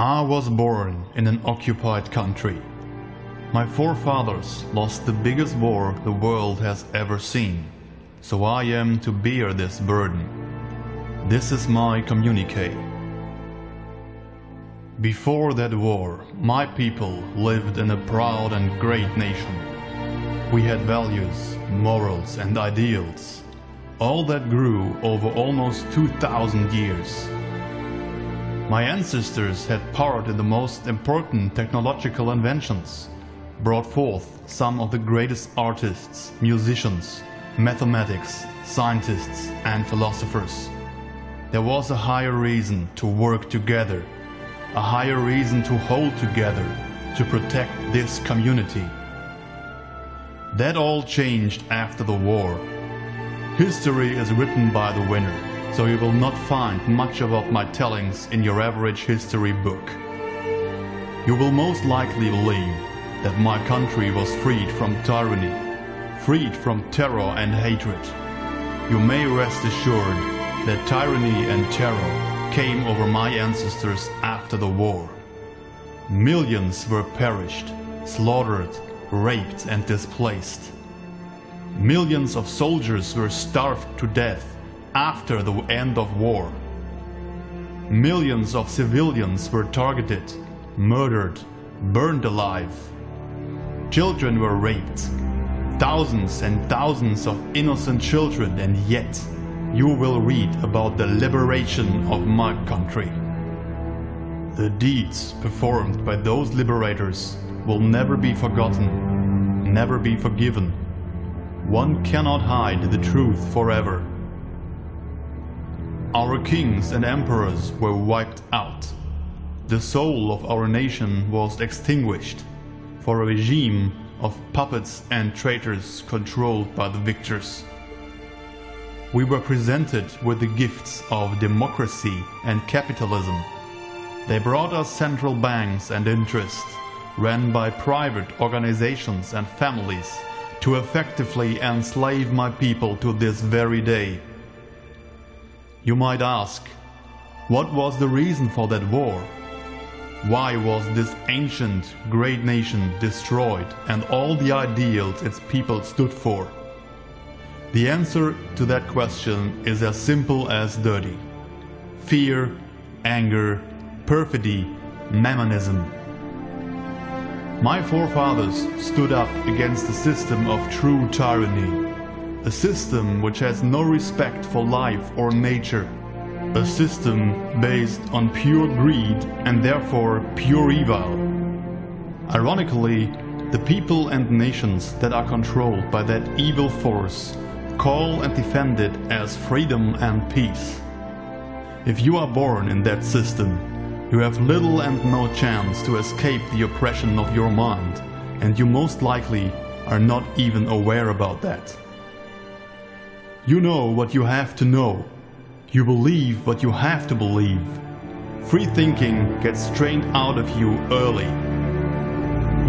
I was born in an occupied country. My forefathers lost the biggest war the world has ever seen, so I am to bear this burden. This is my communique. Before that war, my people lived in a proud and great nation. We had values, morals and ideals, all that grew over almost 2000 years. My ancestors had part in the most important technological inventions, brought forth some of the greatest artists, musicians, mathematics, scientists and philosophers. There was a higher reason to work together, a higher reason to hold together, to protect this community. That all changed after the war. History is written by the winner, so you will not find much about my tellings in your average history book. You will most likely believe that my country was freed from tyranny, freed from terror and hatred. You may rest assured that tyranny and terror came over my ancestors after the war. Millions were perished, slaughtered, raped and displaced. Millions of soldiers were starved to death after the end of war. Millions of civilians were targeted, murdered, burned alive. Children were raped, thousands and thousands of innocent children, and yet you will read about the liberation of my country. The deeds performed by those liberators will never be forgotten, never be forgiven. One cannot hide the truth forever. Our kings and emperors were wiped out. The soul of our nation was extinguished for a regime of puppets and traitors controlled by the victors. We were presented with the gifts of democracy and capitalism. They brought us central banks and interests, ran by private organizations and families, to effectively enslave my people to this very day. You might ask, what was the reason for that war? Why was this ancient, great nation destroyed and all the ideals its people stood for? The answer to that question is as simple as dirty. Fear, anger, perfidy, mammonism. My forefathers stood up against a system of true tyranny. A system which has no respect for life or nature. A system based on pure greed and therefore pure evil. Ironically, the people and nations that are controlled by that evil force call and defend it as freedom and peace. If you are born in that system, you have little and no chance to escape the oppression of your mind, and you most likely are not even aware about that. You know what you have to know. You believe what you have to believe. Free thinking gets trained out of you early.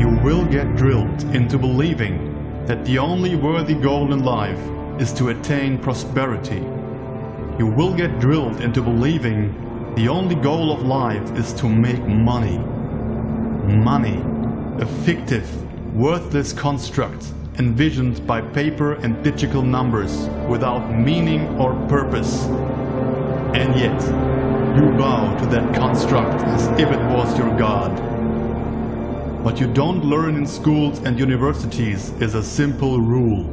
You will get drilled into believing that the only worthy goal in life is to attain prosperity. You will get drilled into believing the only goal of life is to make money. Money, a fictive, worthless construct envisioned by paper and digital numbers without meaning or purpose. And yet, you bow to that construct as if it was your God. What you don't learn in schools and universities is a simple rule.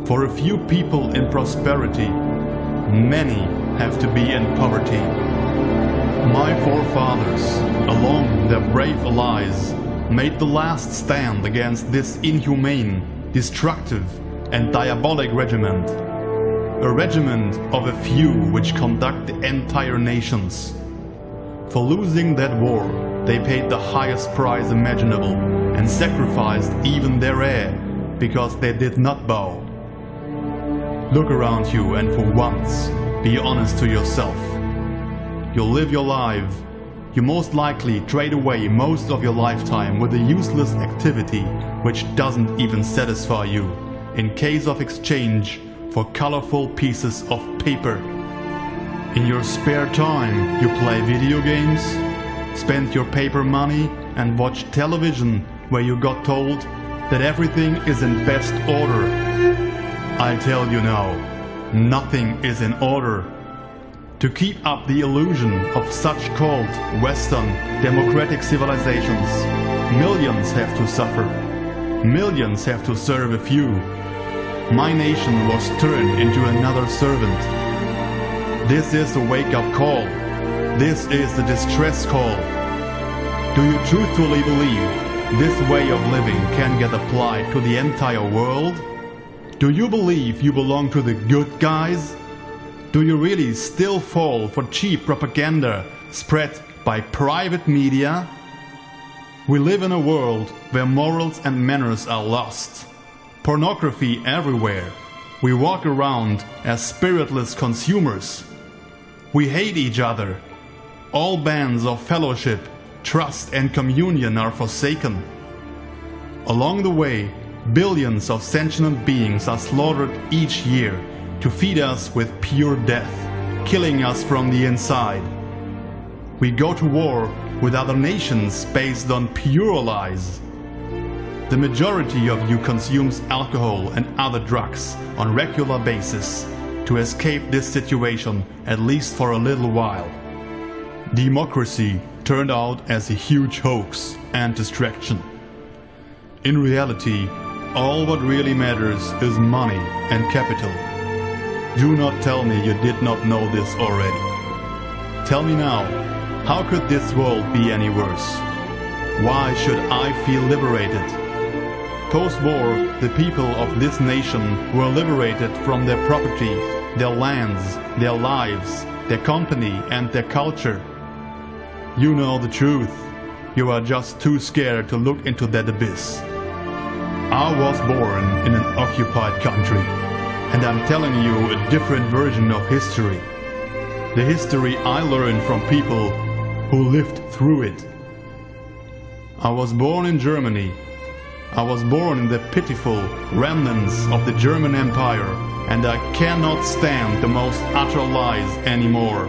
For a few people in prosperity, many have to be in poverty. My forefathers, along with their brave allies, made the last stand against this inhumane, destructive and diabolic regiment. A regiment of a few which conduct the entire nations. For losing that war, they paid the highest price imaginable and sacrificed even their heir because they did not bow. Look around you and for once, be honest to yourself. You live your life. You most likely trade away most of your lifetime with a useless activity which doesn't even satisfy you, in case of exchange for colorful pieces of paper. In your spare time, you play video games, spent your paper money and watched television where you got told that everything is in best order. I tell you now, nothing is in order. To keep up the illusion of such called Western democratic civilizations, millions have to suffer. Millions have to serve a few. My nation was turned into another servant. This is the wake-up call. This is the distress call. Do you truthfully believe this way of living can get applied to the entire world? Do you believe you belong to the good guys? Do you really still fall for cheap propaganda spread by private media? We live in a world where morals and manners are lost. Pornography everywhere. We walk around as spiritless consumers. We hate each other. All bands of fellowship, trust and communion are forsaken. Along the way, billions of sentient beings are slaughtered each year to feed us with pure death, killing us from the inside. We go to war with other nations based on pure lies. The majority of you consumes alcohol and other drugs on regular basis to escape this situation, at least for a little while. Democracy turned out as a huge hoax and distraction. In reality, all what really matters is money and capital. Do not tell me you did not know this already. Tell me now, how could this world be any worse? Why should I feel liberated? Post-war, the people of this nation were liberated from their property, their lands, their lives, their company and their culture. You know the truth. You are just too scared to look into that abyss. I was born in an occupied country, and I'm telling you a different version of history. The history I learned from people who lived through it. I was born in Germany. I was born in the pitiful remnants of the German Empire, and I cannot stand the most utter lies anymore.